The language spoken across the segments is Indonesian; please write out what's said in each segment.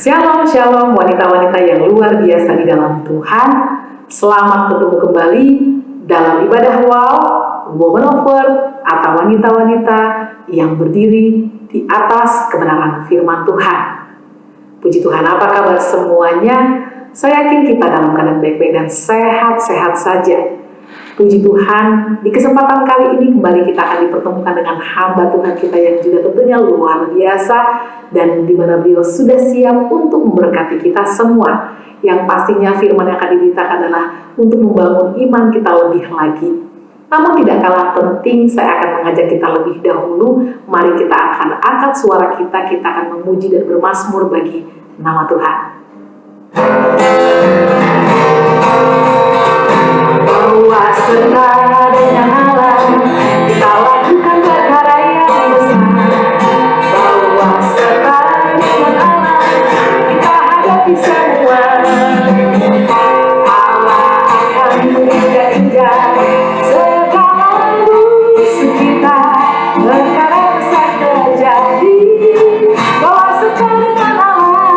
Shalom, shalom wanita-wanita yang luar biasa di dalam Tuhan. Selamat bertemu kembali dalam ibadah Wow, Woman of Word, atau wanita-wanita yang berdiri di atas kebenaran firman Tuhan. Puji Tuhan, apa kabar semuanya? Saya yakin kita dalam keadaan baik-baik dan sehat-sehat saja. Puji Tuhan, di kesempatan kali ini kembali kita akan dipertemukan dengan hamba Tuhan kita yang juga tentunya luar biasa, dan di mana beliau sudah siap untuk memberkati kita semua. Yang pastinya firman yang akan diberitakan adalah untuk membangun iman kita lebih lagi. Namun tidak kalah penting, saya akan mengajak kita lebih dahulu. Mari kita akan angkat suara kita akan memuji dan bermazmur bagi nama Tuhan. Bahwa serta dengan Allah kita lakukan perkara yang besar. Bahwa serta dengan Allah kita hadapi semua. Allah akan menginjak-injak segala musuh kita. Perkara besar terjadi. Bahwa serta dengan Allah.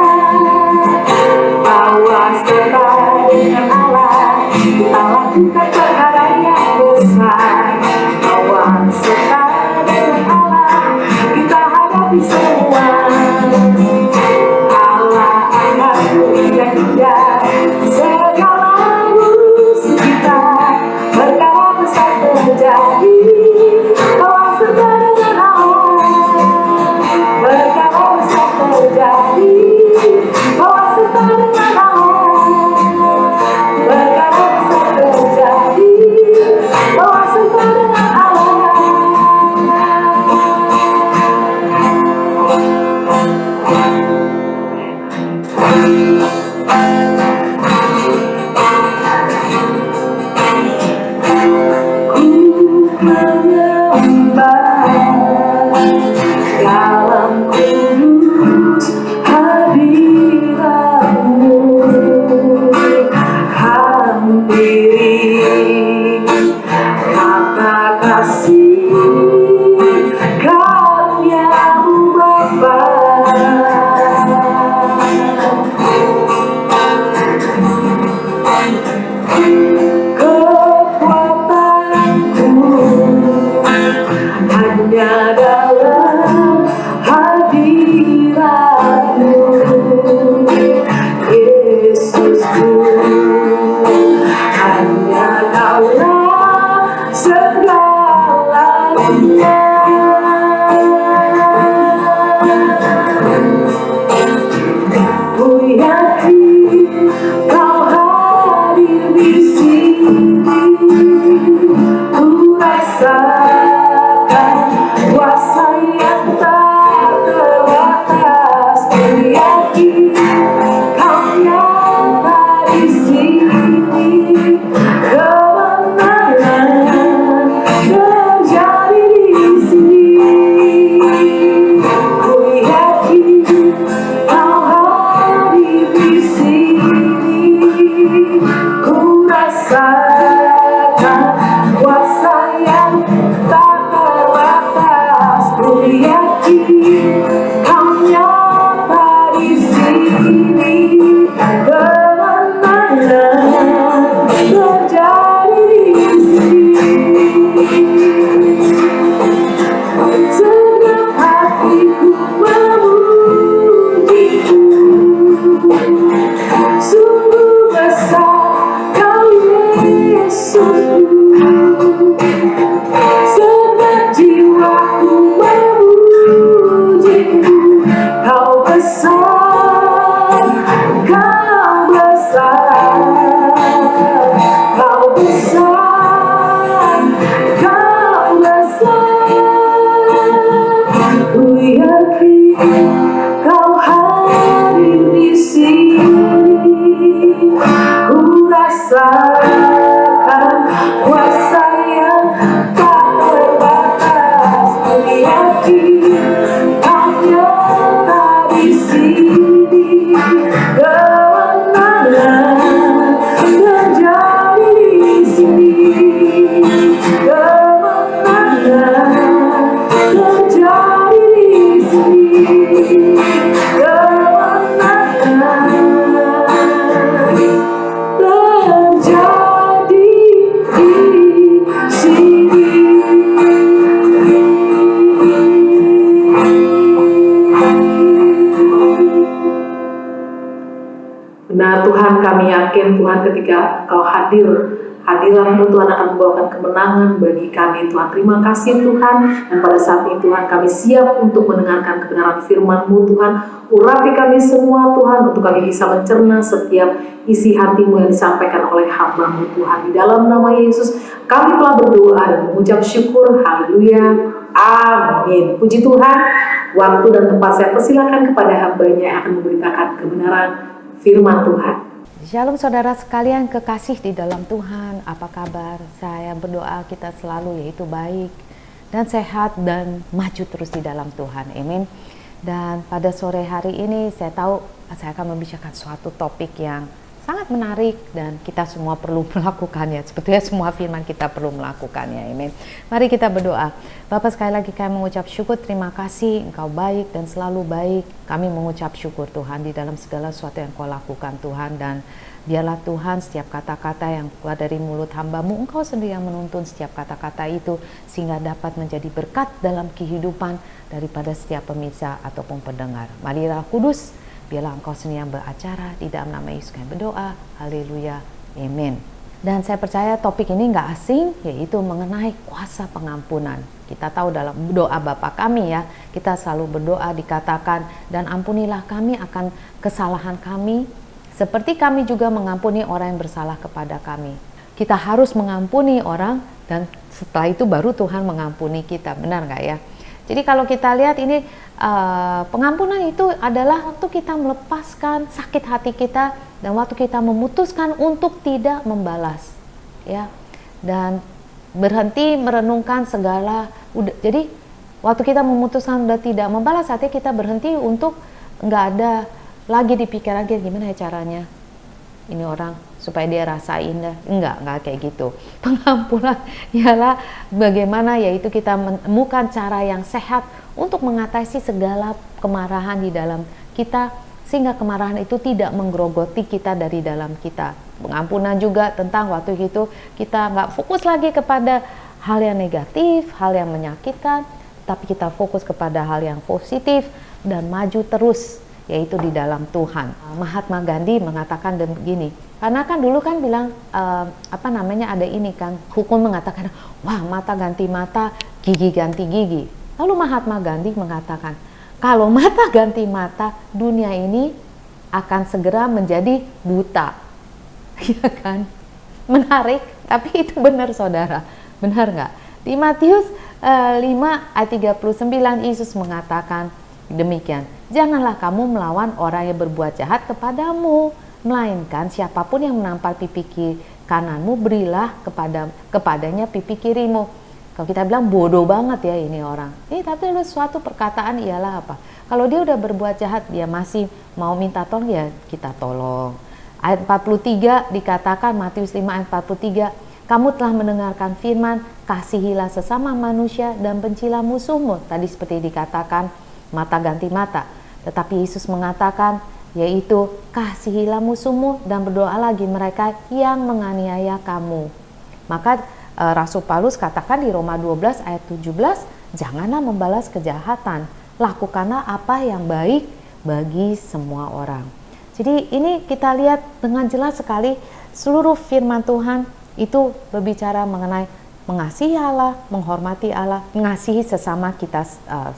Bahwa serta dengan Allah kita lakukan perkara yang besar. Bahwa serta dengan Allah kita hadapi semua. Allah akan menginjak-injak segala musuh kita. Perkara besar terjadi. Bahwa serta dengan Allah. Perkara besar terjadi. Bahwa serta dengan Allah. Perkara besar terjadi. Bahwa serta dengan Allah. Ku menyembah dalam kudus hadirat-Mu. Hampiri kata kasih karya-Mu Bapa. Kekuatanku hanya dalam hadirat-Mu, Yesusku. Hanya Kaulah segalanya. Ku yakin Kau hadir di sini. Ku rasakan kuasa yang tak terbatas. Ku yakin Kau nyata di sini. Kemenangan terjadi di sini. Ku yakin Kau hadir di sini. Ku rasakan kuasa yang tak terbatas. Ku yakin Kau nyata di sini. Kemenangan terjadi di sini. Segenap hatiku memuji-Mu. Sungguh besar Kau Yesus. Segenap jiwaku memuji-Mu. Kau besar, Kau besar, Kau besar, Kau besar. Ku yakin Kau hadir di sini. Ku rasakan kuasa yang tak terbatas. Ku yakin Kau nyata di sini. Kemenangan terjadi di sini. Kemenangan terjadi di sini. Kemenangan Benar Tuhan, kami yakin Tuhan ketika Engkau hadir, hadirat-Mu Tuhan akan membawakan kemenangan bagi kami Tuhan. Terima kasih Tuhan, dan pada saat ini Tuhan kami siap untuk mendengarkan kebenaran firman-Mu Tuhan. Urapi kami semua Tuhan, untuk kami bisa mencerna setiap isi hati-Mu yang disampaikan oleh hamba-Mu Tuhan. Di dalam nama Yesus kami telah berdoa dan mengucap syukur. Haleluya, amin. Puji Tuhan. Waktu dan tempat saya persilakan kepada hamba-Nya yang akan memberitakan kebenaran firman Tuhan. Shalom saudara sekalian kekasih di dalam Tuhan, apa kabar? Saya berdoa kita selalu yaitu baik dan sehat dan maju terus di dalam Tuhan, amin. Dan pada sore hari ini saya tahu saya akan membicarakan suatu topik yang sangat menarik dan kita semua perlu melakukannya. Sebetulnya semua firman kita perlu melakukannya, amin. Mari kita berdoa. Bapa, sekali lagi kami mengucap syukur, terima kasih Engkau baik dan selalu baik. Kami mengucap syukur Tuhan di dalam segala sesuatu yang Kau lakukan Tuhan, dan biarlah Tuhan setiap kata-kata yang keluar dari mulut hamba-Mu, Engkau sendiri yang menuntun setiap kata-kata itu sehingga dapat menjadi berkat dalam kehidupan daripada setiap pemirsa ataupun pendengar. Mari Roh Kudus, biarlah Engkau sendiri yang beracara, di dalam nama Yesus kami berdoa, haleluya, amin. Dan saya percaya topik ini nggak asing, yaitu mengenai kuasa pengampunan. Kita tahu dalam doa Bapa kami ya, kita selalu berdoa dikatakan, dan ampunilah kami akan kesalahan kami, seperti kami juga mengampuni orang yang bersalah kepada kami. Kita harus mengampuni orang, dan setelah itu baru Tuhan mengampuni kita, benar nggak ya? Jadi kalau kita lihat ini, pengampunan itu adalah waktu kita melepaskan sakit hati kita, dan waktu kita memutuskan untuk tidak membalas, ya, dan berhenti merenungkan segala. Jadi waktu kita memutuskan udah tidak membalas, artinya kita berhenti untuk nggak ada lagi di pikiran kita gimana ya caranya ini orang supaya dia rasain dah. Enggak kayak gitu. Pengampunan ialah bagaimana, yaitu kita menemukan cara yang sehat untuk mengatasi segala kemarahan di dalam kita, sehingga kemarahan itu tidak menggerogoti kita dari dalam kita. Pengampunan juga tentang waktu itu kita nggak fokus lagi kepada hal yang negatif, hal yang menyakitkan, tapi kita fokus kepada hal yang positif dan maju terus, yaitu di dalam Tuhan. Mahatma Gandhi mengatakan begini, karena kan dulu kan bilang ada ini kan, hukum mengatakan wah, mata ganti mata, gigi ganti gigi. Lalu Mahatma Gandhi mengatakan, kalau mata ganti mata, dunia ini akan segera menjadi buta. Ya kan? Menarik, tapi itu benar saudara. Benar nggak? Di Matius 5 ayat 39 Yesus mengatakan demikian, janganlah kamu melawan orang yang berbuat jahat kepadamu, melainkan siapapun yang menampar pipi kananmu, berilah kepadanya pipi kirimu. Kalau kita bilang bodoh banget ya ini orang, tapi suatu perkataan ialah apa? Kalau dia udah berbuat jahat, dia masih mau minta tolong, ya kita tolong. Ayat 43 dikatakan, Matius 5 ayat 43, kamu telah mendengarkan firman, kasihilah sesama manusia dan bencilah musuhmu. Tadi seperti dikatakan, mata ganti mata. Tetapi Yesus mengatakan, yaitu kasihilah musuhmu dan berdoa lagi mereka yang menganiaya kamu. Maka Rasul Paulus katakan di Roma 12 ayat 17, janganlah membalas kejahatan, lakukanlah apa yang baik bagi semua orang. Jadi ini kita lihat dengan jelas sekali, seluruh firman Tuhan itu berbicara mengenai mengasihi Allah, menghormati Allah, mengasihi sesama kita,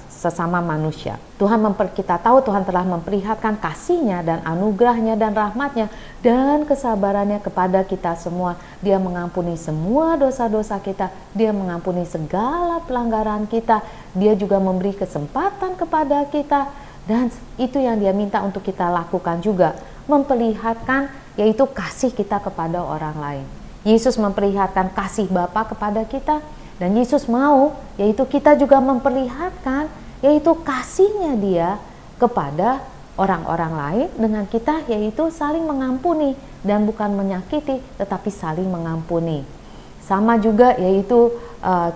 sesama manusia. Kita tahu Tuhan telah memperlihatkan kasih-Nya dan anugerah-Nya dan rahmat-Nya dan kesabarannya kepada kita semua. Dia mengampuni semua dosa-dosa kita, Dia mengampuni segala pelanggaran kita, Dia juga memberi kesempatan kepada kita, dan itu yang Dia minta untuk kita lakukan juga, memperlihatkan yaitu kasih kita kepada orang lain. Yesus memperlihatkan kasih Bapa kepada kita, dan Yesus mau yaitu kita juga memperlihatkan yaitu kasih-Nya Dia kepada orang-orang lain dengan kita, yaitu saling mengampuni dan bukan menyakiti tetapi saling mengampuni. Sama juga yaitu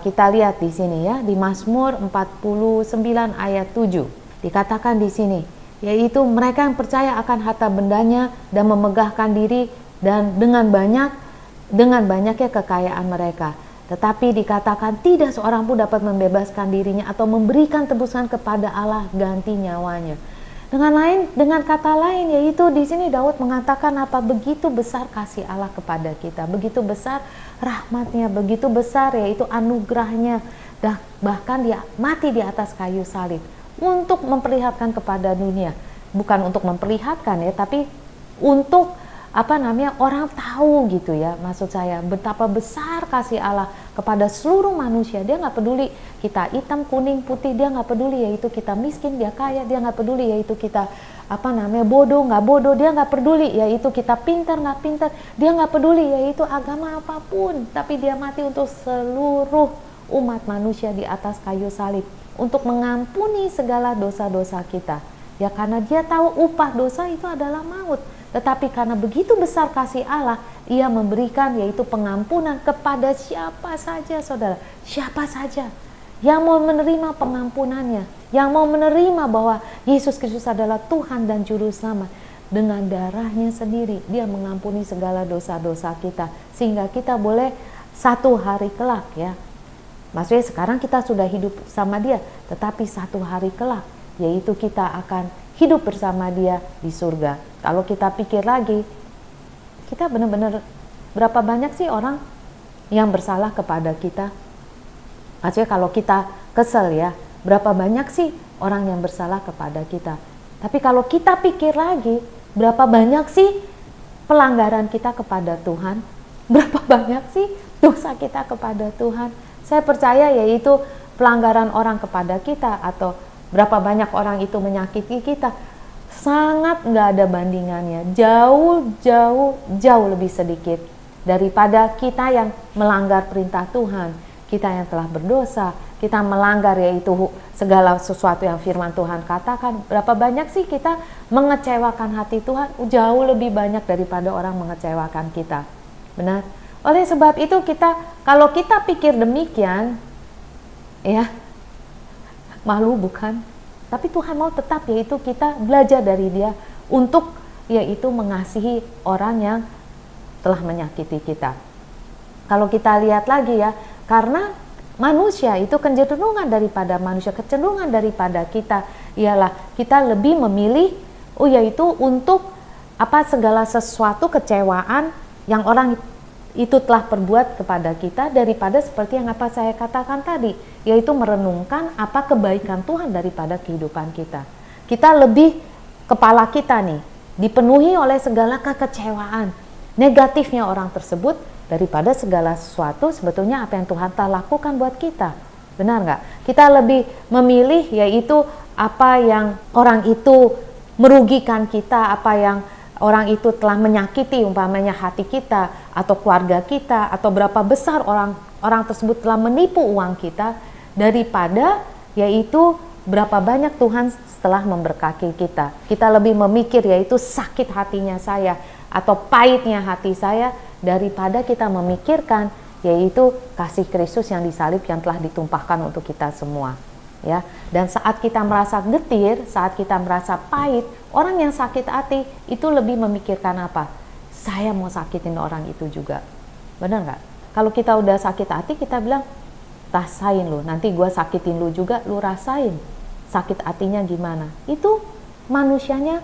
kita lihat di sini ya, di Mazmur 49 ayat 7 dikatakan di sini, yaitu mereka yang percaya akan harta bendanya dan memegahkan diri dan dengan banyaknya kekayaan mereka. Tetapi dikatakan tidak seorang pun dapat membebaskan dirinya atau memberikan tebusan kepada Allah ganti nyawanya. Dengan kata lain, yaitu di sini Daud mengatakan apa? Begitu besar kasih Allah kepada kita, begitu besar rahmatnya, begitu besar yaitu anugerahnya, dan bahkan dia mati di atas kayu salib untuk memperlihatkan kepada dunia, bukan untuk memperlihatkan ya, tapi untuk orang tahu gitu ya, maksud saya betapa besar kasih Allah kepada seluruh manusia. Dia nggak peduli kita hitam, kuning, putih, dia nggak peduli yaitu kita miskin, dia kaya, dia nggak peduli yaitu kita bodoh, nggak bodoh, dia nggak peduli yaitu kita pintar, nggak pintar, dia nggak peduli yaitu agama apapun, tapi dia mati untuk seluruh umat manusia di atas kayu salib untuk mengampuni segala dosa-dosa kita ya, karena dia tahu upah dosa itu adalah maut. Tetapi karena begitu besar kasih Allah, ia memberikan yaitu pengampunan kepada siapa saja, saudara, siapa saja yang mau menerima pengampunannya, yang mau menerima bahwa Yesus Kristus adalah Tuhan dan Juru Selamat. Dengan darahnya sendiri dia mengampuni segala dosa-dosa kita, sehingga kita boleh satu hari kelak ya, maksudnya sekarang kita sudah hidup sama dia, tetapi satu hari kelak yaitu kita akan hidup bersama dia di surga. Kalau kita pikir lagi, kita benar-benar berapa banyak sih orang yang bersalah kepada kita? Maksudnya kalau kita kesel ya, berapa banyak sih orang yang bersalah kepada kita? Tapi kalau kita pikir lagi, berapa banyak sih pelanggaran kita kepada Tuhan? Berapa banyak sih dosa kita kepada Tuhan? Saya percaya yaitu pelanggaran orang kepada kita atau berapa banyak orang itu menyakiti kita, sangat nggak ada bandingannya, jauh lebih sedikit daripada kita yang melanggar perintah Tuhan, kita yang telah berdosa, kita melanggar yaitu segala sesuatu yang firman Tuhan katakan. Berapa banyak sih kita mengecewakan hati Tuhan? Jauh lebih banyak daripada orang mengecewakan kita. Benar? Oleh sebab itu kalau kita pikir demikian, ya malu bukan? Tapi Tuhan mau tetap yaitu kita belajar dari dia untuk yaitu mengasihi orang yang telah menyakiti kita. Kalau kita lihat lagi ya, karena manusia itu kecenderungan daripada kita ialah kita lebih memilih yaitu untuk segala sesuatu kecewaan yang orang itu telah perbuat kepada kita, daripada seperti yang saya katakan tadi, yaitu merenungkan apa kebaikan Tuhan daripada kehidupan kita. Kita lebih, kepala kita nih dipenuhi oleh segala kekecewaan negatifnya orang tersebut daripada segala sesuatu sebetulnya apa yang Tuhan telah lakukan buat kita. Benar nggak? Kita lebih memilih yaitu apa yang orang itu merugikan kita, apa yang orang itu telah menyakiti umpamanya hati kita atau keluarga kita, atau berapa besar orang tersebut telah menipu uang kita, daripada yaitu berapa banyak Tuhan setelah memberkati kita. Kita lebih memikir yaitu sakit hatinya saya atau pahitnya hati saya, daripada kita memikirkan yaitu kasih Kristus yang disalib yang telah ditumpahkan untuk kita semua. Ya, dan saat kita merasa getir, saat kita merasa pahit, orang yang sakit hati itu lebih memikirkan apa? Saya mau sakitin orang itu juga. Benar nggak? Kalau kita udah sakit hati, kita bilang, rasain lu, nanti gua sakitin lu juga, lu rasain sakit hatinya gimana. Itu manusianya,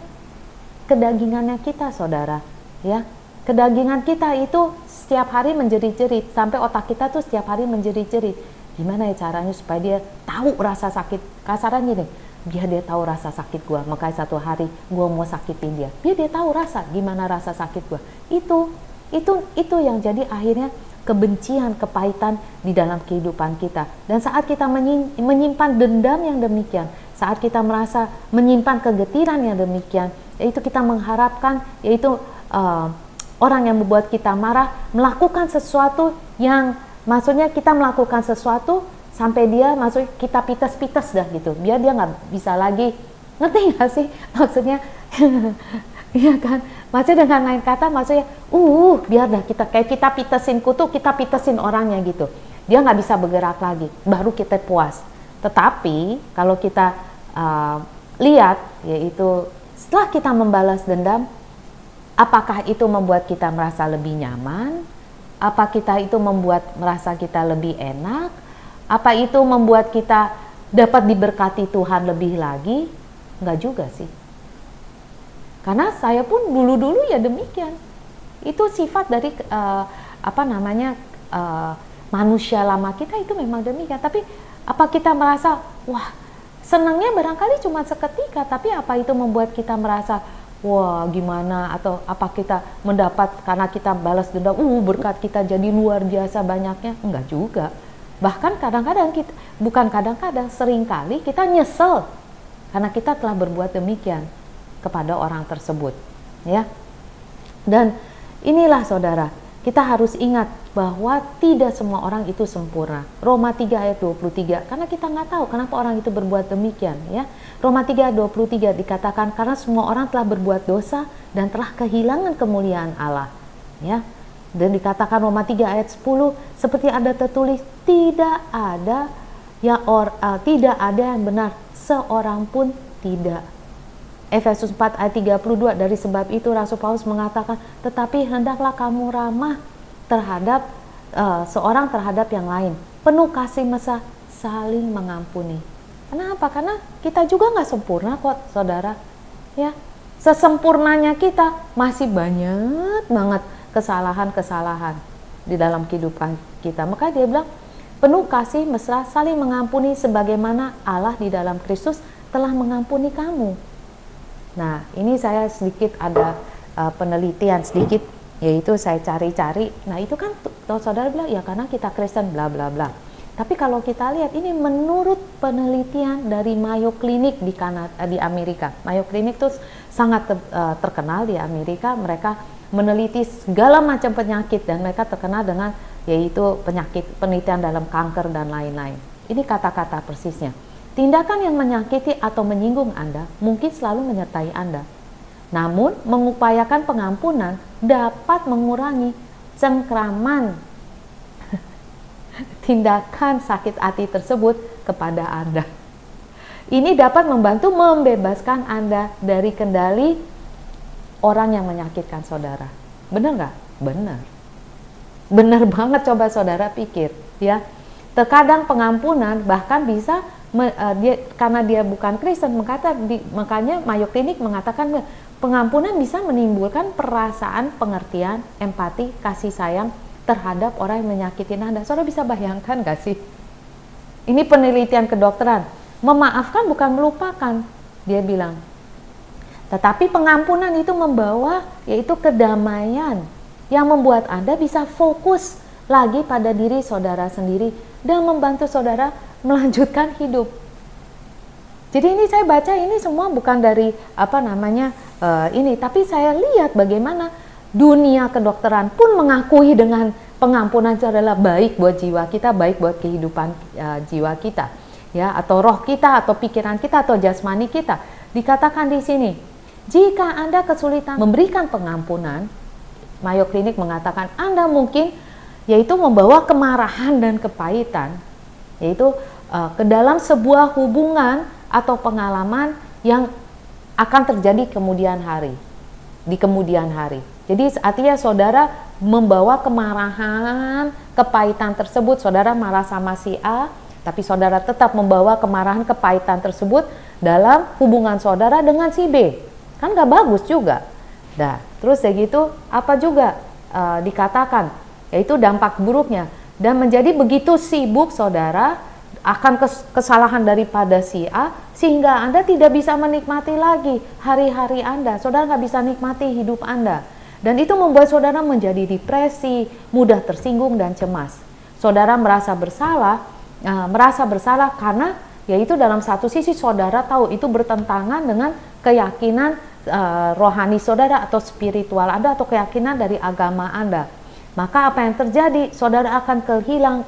kedagingannya kita, saudara. Ya, kedagingan kita itu setiap hari menjerit-jerit, sampai otak kita tuh setiap hari menjerit-jerit. Gimana ya caranya supaya dia tahu rasa sakit, kasarannya nih, biar dia tahu rasa sakit gua, makanya satu hari gua mau sakitin dia, biar dia tahu gimana rasa sakit gua. Itu yang jadi akhirnya kebencian, kepahitan di dalam kehidupan kita. Dan saat kita menyimpan dendam yang demikian, saat kita merasa menyimpan kegetiran yang demikian, yaitu kita mengharapkan yaitu orang yang membuat kita marah melakukan sesuatu yang maksudnya kita melakukan sesuatu sampai dia maksudnya kita pites-pites dah gitu, biar dia nggak bisa lagi, ngerti nggak sih maksudnya? Iya kan, maksudnya dengan lain kata maksudnya biar dah kayak kita pitesin kutu, kita pitesin orangnya gitu, dia nggak bisa bergerak lagi, baru kita puas. Tetapi kalau kita lihat yaitu setelah kita membalas dendam, apakah itu membuat kita merasa lebih nyaman? Apa kita itu merasa kita lebih enak? Apa itu membuat kita dapat diberkati Tuhan lebih lagi? Enggak juga sih. Karena saya pun dulu-dulu ya demikian. Itu sifat dari manusia lama kita itu memang demikian. Tapi apa kita merasa, wah senangnya barangkali cuma seketika, tapi apa itu membuat kita merasa, wah gimana, atau apa kita mendapat karena kita balas dendam, berkat kita jadi luar biasa banyaknya? Enggak juga. Bahkan kadang-kadang kita, bukan kadang-kadang, seringkali kita nyesel karena kita telah berbuat demikian kepada orang tersebut, ya. Dan inilah saudara, kita harus ingat bahwa tidak semua orang itu sempurna. Roma 3 ayat 23, karena kita nggak tahu kenapa orang itu berbuat demikian, ya. Roma 3 ayat 23 dikatakan, karena semua orang telah berbuat dosa dan telah kehilangan kemuliaan Allah, ya. Dan dikatakan Roma 3 ayat 10, seperti ada tertulis, tidak ada yang benar, seorang pun tidak. Efesus 4 ayat 32, dari sebab itu Rasul Paulus mengatakan, tetapi hendaklah kamu ramah terhadap seorang terhadap yang lain, penuh kasih mesra, saling mengampuni. Kenapa? Karena kita juga nggak sempurna kok saudara, ya. Sesempurnanya kita masih banyak banget kesalahan-kesalahan di dalam kehidupan kita. Maka dia bilang, penuh kasih mesra, saling mengampuni sebagaimana Allah di dalam Kristus telah mengampuni kamu. Nah, ini saya sedikit ada penelitian sedikit, yaitu saya cari-cari. Nah, itu kan saudara bilang, ya karena kita Kristen bla bla bla. Tapi kalau kita lihat, ini menurut penelitian dari Mayo Clinic di Amerika. Mayo Clinic itu sangat terkenal di Amerika. Mereka meneliti segala macam penyakit dan mereka terkenal dengan yaitu penelitian dalam kanker dan lain-lain. Ini kata-kata persisnya. Tindakan yang menyakiti atau menyinggung Anda mungkin selalu menyertai Anda. Namun, mengupayakan pengampunan dapat mengurangi cengkraman tindakan sakit hati tersebut kepada Anda. Ini dapat membantu membebaskan Anda dari kendali orang yang menyakitkan saudara. Benar nggak? Benar. Benar banget, coba saudara pikir, ya. Terkadang pengampunan bahkan bisa karena dia bukan Kristen, makanya Mayo Clinic mengatakan pengampunan bisa menimbulkan perasaan pengertian, empati, kasih sayang terhadap orang yang menyakiti Anda. Saudara bisa bayangkan gak sih? Ini penelitian kedokteran. Memaafkan bukan melupakan, dia bilang. Tetapi pengampunan itu membawa yaitu kedamaian yang membuat Anda bisa fokus lagi pada diri saudara sendiri dan membantu saudara melanjutkan hidup. Jadi ini saya baca ini semua bukan dari ini, tapi saya lihat bagaimana dunia kedokteran pun mengakui dengan pengampunan itu adalah baik buat jiwa kita, baik buat kehidupan jiwa kita, ya, atau roh kita, atau pikiran kita, atau jasmani kita. Dikatakan di sini, jika Anda kesulitan memberikan pengampunan, Mayo Clinic mengatakan Anda mungkin yaitu membawa kemarahan dan kepahitan, yaitu ke dalam sebuah hubungan atau pengalaman yang akan terjadi di kemudian hari. Jadi artinya saudara membawa kemarahan, kepahitan tersebut, saudara marah sama si A, tapi saudara tetap membawa kemarahan, kepahitan tersebut dalam hubungan saudara dengan si B. Kan gak bagus juga. Nah, terus kayak gitu, apa juga dikatakan, yaitu dampak buruknya. Dan menjadi begitu sibuk saudara akan kesalahan daripada si A, sehingga Anda tidak bisa menikmati lagi hari-hari Anda. Saudara nggak bisa nikmati hidup Anda. Dan itu membuat saudara menjadi depresi, mudah tersinggung dan cemas. Saudara merasa bersalah karena yaitu dalam satu sisi saudara tahu itu bertentangan dengan keyakinan rohani saudara atau spiritual Anda atau keyakinan dari agama Anda. Maka apa yang terjadi? Saudara akan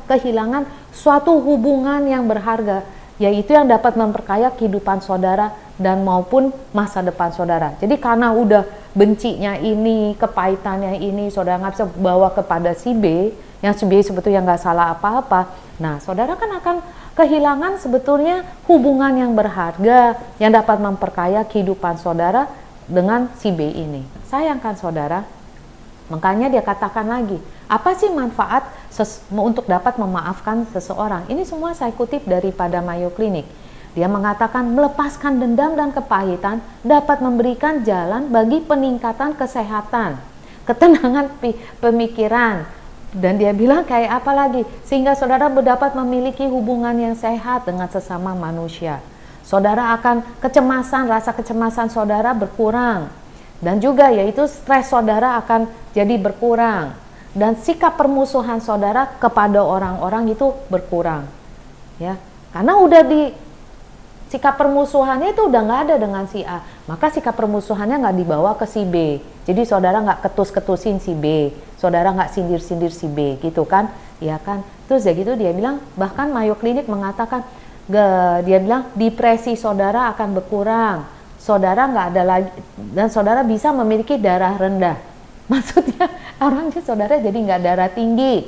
kehilangan suatu hubungan yang berharga, yaitu yang dapat memperkaya kehidupan saudara dan maupun masa depan saudara. Jadi karena udah bencinya ini, kepahitannya ini, saudara nggak bisa bawa kepada si B, yang si B sebetulnya nggak salah apa-apa. Nah, saudara kan akan kehilangan sebetulnya hubungan yang berharga yang dapat memperkaya kehidupan saudara dengan si B ini. Sayangkan saudara. Makanya dia katakan lagi, apa sih manfaat untuk dapat memaafkan seseorang? Ini semua saya kutip daripada Mayo Clinic. Dia mengatakan melepaskan dendam dan kepahitan dapat memberikan jalan bagi peningkatan kesehatan, ketenangan pemikiran. Dan dia bilang kayak apa lagi? Sehingga saudara dapat memiliki hubungan yang sehat dengan sesama manusia. Saudara akan rasa kecemasan saudara berkurang. Dan juga yaitu stres saudara akan jadi berkurang. Dan sikap permusuhan saudara kepada orang-orang itu berkurang. Ya, karena udah sikap permusuhannya itu udah nggak ada dengan si A, maka sikap permusuhannya nggak dibawa ke si B. Jadi saudara nggak ketus-ketusin si B, saudara nggak sindir-sindir si B, gitu kan? Ya kan? Terus ya gitu dia bilang, bahkan Mayo Clinic mengatakan, dia bilang depresi saudara akan berkurang, saudara nggak ada lagi, dan saudara bisa memiliki darah rendah. Maksudnya orangnya saudara jadi nggak darah tinggi,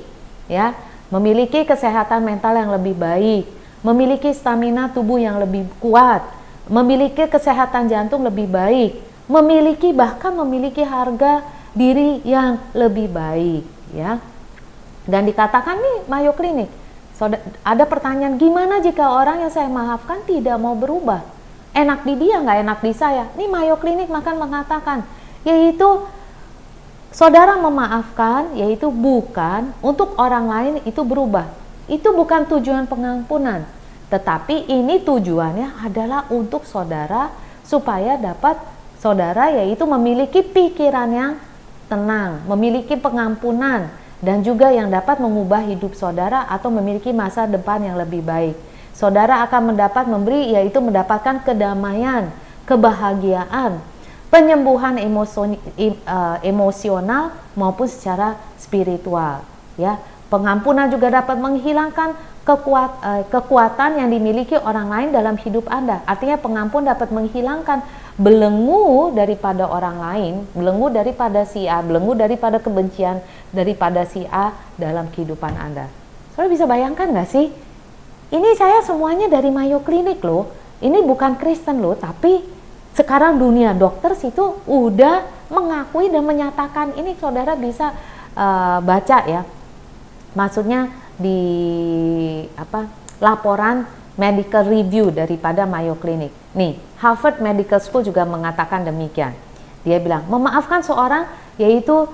ya, memiliki kesehatan mental yang lebih baik, memiliki stamina tubuh yang lebih kuat, memiliki kesehatan jantung lebih baik, bahkan memiliki harga diri yang lebih baik, ya. Dan dikatakan nih Mayo Clinic, ada pertanyaan, gimana jika orang yang saya maafkan tidak mau berubah? Enak di dia, nggak enak di saya. Nih Mayo Clinic makan mengatakan, yaitu saudara memaafkan, yaitu bukan untuk orang lain itu berubah. Itu bukan tujuan pengampunan, tetapi ini tujuannya adalah untuk saudara supaya dapat saudara yaitu memiliki pikiran yang tenang, memiliki pengampunan, dan juga yang dapat mengubah hidup saudara atau memiliki masa depan yang lebih baik. Saudara akan mendapatkan mendapatkan kedamaian, kebahagiaan, penyembuhan emosional maupun secara spiritual, ya. Pengampunan juga dapat menghilangkan kekuatan yang dimiliki orang lain dalam hidup Anda. Artinya pengampun dapat menghilangkan belenggu daripada orang lain, belenggu daripada si A, belenggu daripada kebencian daripada si A dalam kehidupan Anda. Saudara bisa bayangkan nggak sih? Ini saya semuanya dari Mayo Clinic loh. Ini bukan Kristen loh, tapi sekarang dunia dokter situ udah mengakui dan menyatakan ini. Saudara bisa baca ya. Maksudnya di laporan medical review daripada Mayo Clinic. Nih, Harvard Medical School juga mengatakan demikian. Dia bilang, memaafkan seorang yaitu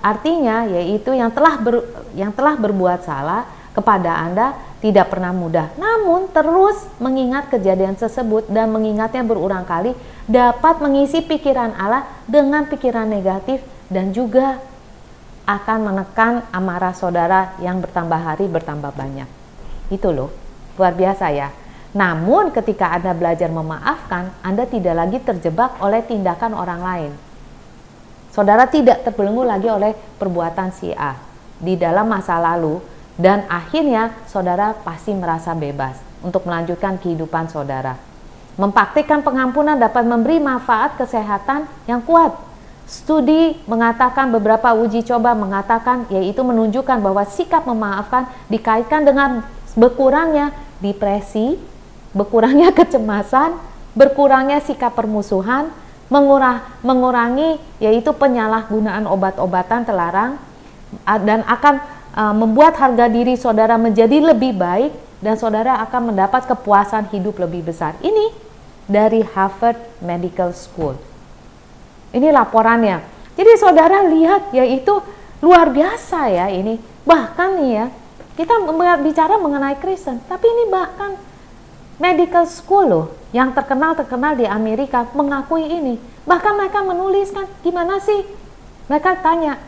artinya yaitu yang telah berbuat salah kepada Anda tidak pernah mudah. Namun terus mengingat kejadian tersebut dan mengingatnya berulang kali dapat mengisi pikiran Allah dengan pikiran negatif dan juga akan menekan amarah saudara yang bertambah hari bertambah banyak. Itu loh, luar biasa ya. Namun ketika Anda belajar memaafkan, Anda tidak lagi terjebak oleh tindakan orang lain. Saudara tidak terbelenggu lagi oleh perbuatan si A di dalam masa lalu, dan akhirnya saudara pasti merasa bebas untuk melanjutkan kehidupan saudara. Mempraktikkan pengampunan dapat memberi manfaat kesehatan yang kuat. Studi mengatakan, beberapa uji coba mengatakan, yaitu menunjukkan bahwa sikap memaafkan dikaitkan dengan berkurangnya depresi, berkurangnya kecemasan, berkurangnya sikap permusuhan, mengurangi yaitu penyalahgunaan obat-obatan terlarang, dan akan membuat harga diri saudara menjadi lebih baik, dan saudara akan mendapat kepuasan hidup lebih besar. Ini dari Harvard Medical School. Ini laporannya. Jadi saudara lihat, yaitu luar biasa ya ini. Bahkan nih ya, kita bicara mengenai Kristen, tapi ini bahkan medical school loh, yang terkenal di Amerika mengakui ini. Bahkan mereka menuliskan, gimana sih? Mereka tanya,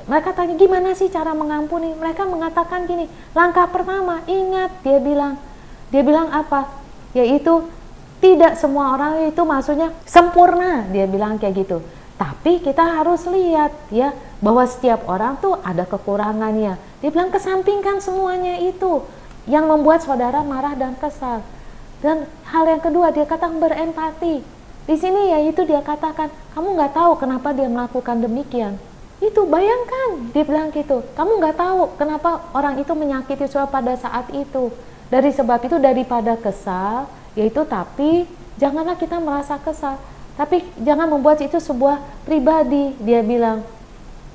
mereka tanya gimana sih cara mengampuni? Mereka mengatakan gini, langkah pertama, ingat, dia bilang apa? Yaitu tidak semua orang itu maksudnya sempurna, dia bilang kayak gitu. Tapi kita harus lihat ya, bahwa setiap orang tuh ada kekurangannya. Dia bilang kesampingkan semuanya itu yang membuat saudara marah dan kesal. Dan hal yang kedua, dia katakan berempati. Di sini yaitu dia katakan, kamu nggak tahu kenapa dia melakukan demikian. Itu bayangkan, dia bilang gitu. Kamu nggak tahu kenapa orang itu menyakiti saudara pada saat itu. Dari sebab itu daripada kesal, yaitu tapi janganlah kita merasa kesal, tapi jangan membuat itu sebuah pribadi. Dia bilang,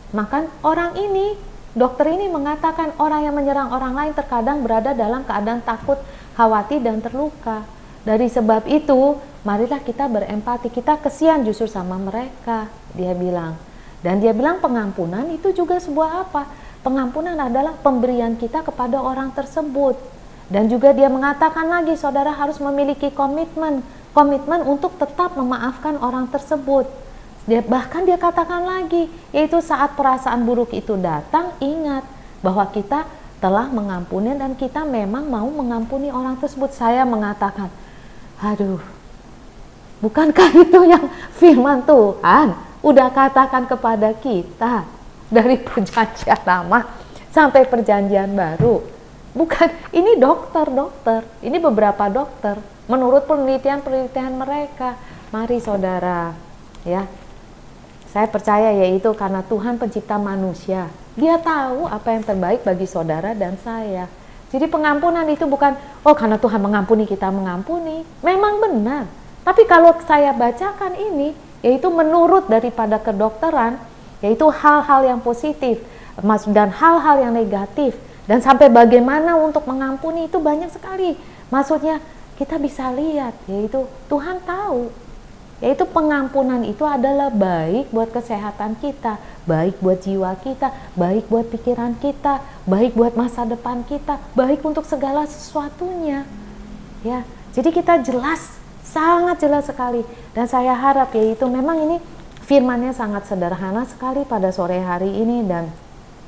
maka orang ini dokter ini mengatakan orang yang menyerang orang lain terkadang berada dalam keadaan takut, khawatir, dan terluka. Dari sebab itu, marilah kita berempati, kita kesian justru sama mereka, dia bilang. Dan dia bilang pengampunan itu juga sebuah apa? Pengampunan adalah pemberian kita kepada orang tersebut. Dan juga dia mengatakan lagi, saudara harus memiliki komitmen untuk tetap memaafkan orang tersebut. Bahkan dia katakan lagi, yaitu saat perasaan buruk itu datang, ingat bahwa kita telah mengampuni dan kita memang mau mengampuni orang tersebut. Saya mengatakan, aduh, bukankah itu yang firman Tuhan udah katakan kepada kita dari perjanjian lama sampai perjanjian baru? Bukan, ini dokter, ini beberapa dokter menurut penelitian mereka. Mari saudara, ya, saya percaya yaitu karena Tuhan pencipta manusia, dia tahu apa yang terbaik bagi saudara dan saya. Jadi pengampunan itu bukan, oh karena Tuhan mengampuni kita mengampuni. Memang benar. Tapi kalau saya bacakan ini, yaitu menurut daripada kedokteran, yaitu hal-hal yang positif dan hal-hal yang negatif. Dan sampai bagaimana untuk mengampuni itu banyak sekali. Maksudnya kita bisa lihat, yaitu Tuhan tahu. Yaitu pengampunan itu adalah baik buat kesehatan kita, baik buat jiwa kita, baik buat pikiran kita, baik buat masa depan kita, baik untuk segala sesuatunya. Ya, jadi kita jelas, sangat jelas sekali. Dan saya harap yaitu memang ini firmannya sangat sederhana sekali pada sore hari ini dan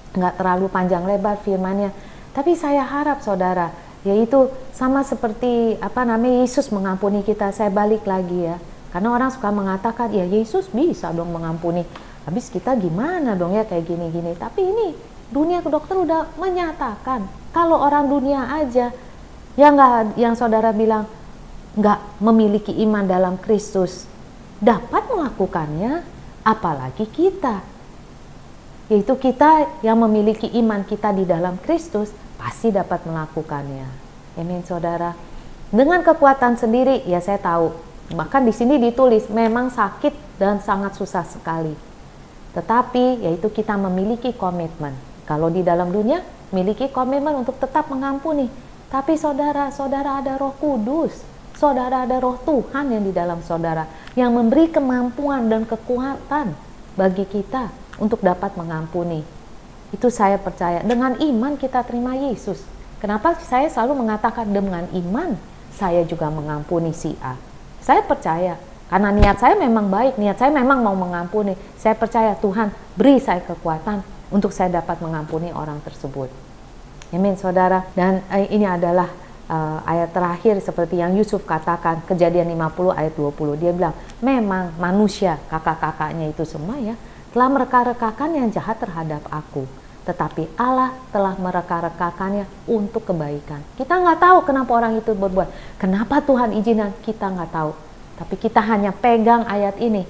nggak terlalu panjang lebar firmannya. Tapi saya harap saudara, yaitu sama seperti Yesus mengampuni kita. Saya balik lagi ya. Karena orang suka mengatakan, ya Yesus bisa dong mengampuni. Habis kita gimana dong ya kayak gini-gini. Tapi ini dunia dokter udah menyatakan, kalau orang dunia aja yang saudara bilang nggak memiliki iman dalam Kristus dapat melakukannya, apalagi kita. Yaitu kita yang memiliki iman kita di dalam Kristus pasti dapat melakukannya. Amin saudara. Dengan kekuatan sendiri, ya saya tahu. Bahkan di sini ditulis memang sakit dan sangat susah sekali. Tetapi yaitu kita memiliki komitmen. Kalau di dalam dunia memiliki komitmen untuk tetap mengampuni. Tapi saudara ada Roh Kudus. Saudara ada Roh Tuhan yang di dalam saudara yang memberi kemampuan dan kekuatan bagi kita untuk dapat mengampuni. Itu saya percaya. Dengan iman kita terima Yesus. Kenapa saya selalu mengatakan dengan iman saya juga mengampuni si A? Saya percaya, karena niat saya memang baik, niat saya memang mau mengampuni. Saya percaya Tuhan beri saya kekuatan untuk saya dapat mengampuni orang tersebut. Amin saudara. Dan ini adalah ayat terakhir seperti yang Yusuf katakan, Kejadian 50 ayat 20. Dia bilang, memang manusia, kakak-kakaknya itu semua ya, telah mereka-rekakan yang jahat terhadap aku. Tetapi Allah telah mereka-rekakannya untuk kebaikan. Kita nggak tahu kenapa orang itu berbuat. Kenapa Tuhan izinkan, kita nggak tahu. Tapi kita hanya pegang ayat ini.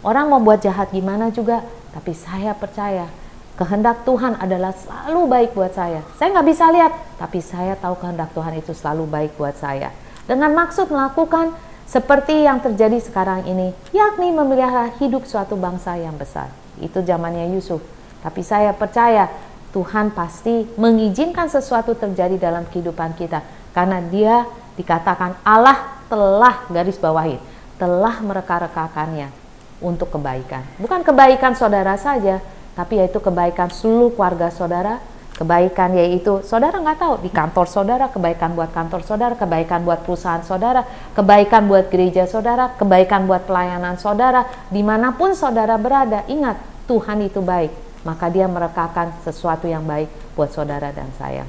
Orang mau buat jahat gimana juga, tapi saya percaya kehendak Tuhan adalah selalu baik buat saya. Saya nggak bisa lihat, tapi saya tahu kehendak Tuhan itu selalu baik buat saya. Dengan maksud melakukan seperti yang terjadi sekarang ini, yakni memelihara hidup suatu bangsa yang besar. Itu zamannya Yusuf. Tapi saya percaya Tuhan pasti mengizinkan sesuatu terjadi dalam kehidupan kita. Karena dia dikatakan Allah telah garis bawahi, telah mereka-rekakannya untuk kebaikan. Bukan kebaikan saudara saja, tapi yaitu kebaikan seluruh keluarga saudara. Kebaikan yaitu saudara nggak tahu di kantor saudara, kebaikan buat kantor saudara, kebaikan buat perusahaan saudara, kebaikan buat gereja saudara, kebaikan buat pelayanan saudara. Dimanapun saudara berada, ingat Tuhan itu baik. Maka dia merekakan sesuatu yang baik buat saudara dan saya.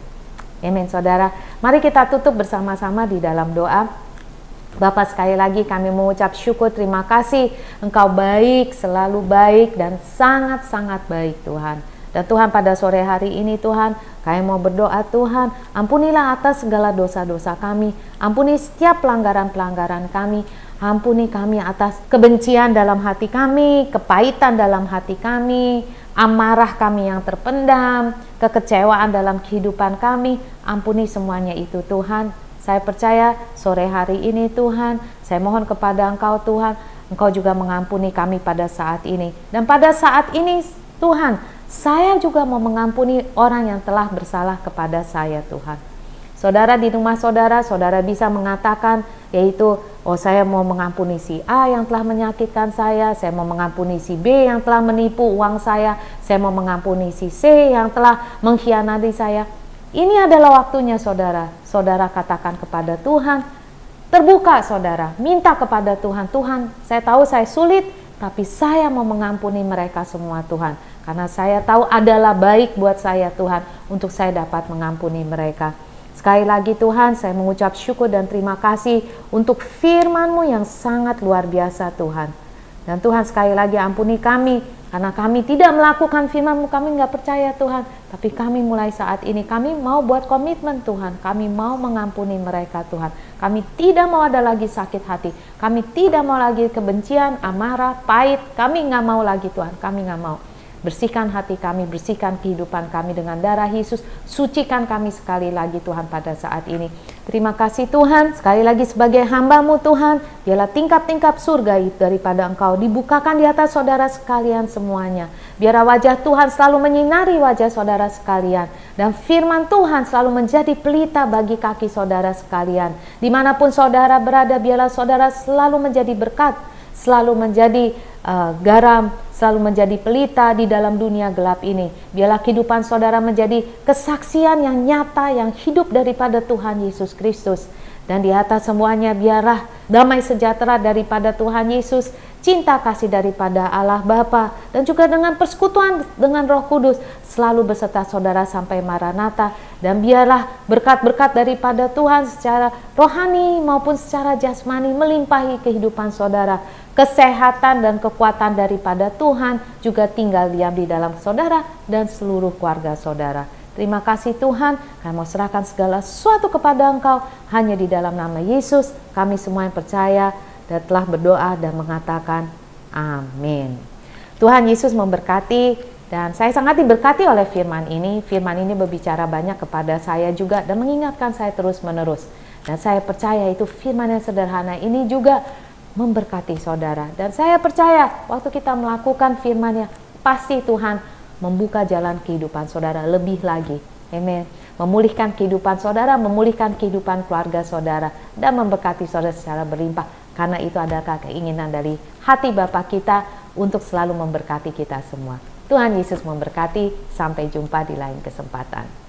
Amin saudara. Mari kita tutup bersama-sama di dalam doa. Bapa, sekali lagi kami mengucap syukur, terima kasih. Engkau baik, selalu baik dan sangat-sangat baik Tuhan. Dan Tuhan pada sore hari ini Tuhan, kami mau berdoa Tuhan, ampunilah atas segala dosa-dosa kami. Ampuni setiap pelanggaran-pelanggaran kami. Ampuni kami atas kebencian dalam hati kami, kepahitan dalam hati kami, amarah kami yang terpendam, kekecewaan dalam kehidupan kami. Ampuni semuanya itu Tuhan. Saya percaya sore hari ini Tuhan, saya mohon kepada Engkau Tuhan, Engkau juga mengampuni kami pada saat ini. Dan pada saat ini Tuhan, Saya juga mau mengampuni orang yang telah bersalah kepada saya, Tuhan. Saudara, di rumah saudara, saudara bisa mengatakan, yaitu, oh saya mau mengampuni si A yang telah menyakitkan saya mau mengampuni si B yang telah menipu uang saya mau mengampuni si C yang telah mengkhianati saya. Ini adalah waktunya saudara. Saudara katakan kepada Tuhan, terbuka saudara, minta kepada Tuhan, Tuhan saya tahu saya sulit, tapi saya mau mengampuni mereka semua Tuhan. Karena saya tahu adalah baik buat saya Tuhan, untuk saya dapat mengampuni mereka. Sekali lagi Tuhan, saya mengucap syukur dan terima kasih untuk firman-Mu yang sangat luar biasa Tuhan. Dan Tuhan sekali lagi ampuni kami, karena kami tidak melakukan firman-Mu, kami nggak percaya Tuhan. Tapi kami mulai saat ini, kami mau buat komitmen Tuhan, kami mau mengampuni mereka Tuhan. Kami tidak mau ada lagi sakit hati, kami tidak mau lagi kebencian, amarah, pahit, kami nggak mau lagi Tuhan, kami nggak mau. Bersihkan hati kami, bersihkan kehidupan kami dengan darah Yesus. Sucikan kami sekali lagi Tuhan pada saat ini. Terima kasih Tuhan, sekali lagi sebagai hamba-Mu Tuhan, biarlah tingkap-tingkap surga daripada Engkau dibukakan di atas saudara sekalian semuanya. Biarlah wajah Tuhan selalu menyinari wajah saudara sekalian. Dan firman Tuhan selalu menjadi pelita bagi kaki saudara sekalian. Dimanapun saudara berada, biarlah saudara selalu menjadi berkat, selalu menjadi garam, selalu menjadi pelita di dalam dunia gelap ini. Biarlah kehidupan saudara menjadi kesaksian yang nyata, yang hidup daripada Tuhan Yesus Kristus. Dan di atas semuanya biarlah damai sejahtera daripada Tuhan Yesus, cinta kasih daripada Allah Bapa, dan juga dengan persekutuan dengan Roh Kudus selalu beserta saudara sampai Maranatha. Dan biarlah berkat-berkat daripada Tuhan secara rohani maupun secara jasmani melimpahi kehidupan saudara. Kesehatan dan kekuatan daripada Tuhan juga tinggal diam di dalam saudara dan seluruh keluarga saudara. Terima kasih Tuhan, kami mau serahkan segala sesuatu kepada Engkau, hanya di dalam nama Yesus kami semua yang percaya dan telah berdoa dan mengatakan amin. Tuhan Yesus memberkati, dan saya sangat diberkati oleh firman ini. Firman ini berbicara banyak kepada saya juga dan mengingatkan saya terus menerus. Dan saya percaya itu firman yang sederhana ini juga memberkati saudara. Dan saya percaya waktu kita melakukan firman-Nya, pasti Tuhan membuka jalan kehidupan saudara lebih lagi. Amin. Memulihkan kehidupan saudara, memulihkan kehidupan keluarga saudara, dan memberkati saudara secara berlimpah. Karena itu adalah keinginan dari hati Bapa kita untuk selalu memberkati kita semua. Tuhan Yesus memberkati. Sampai jumpa di lain kesempatan.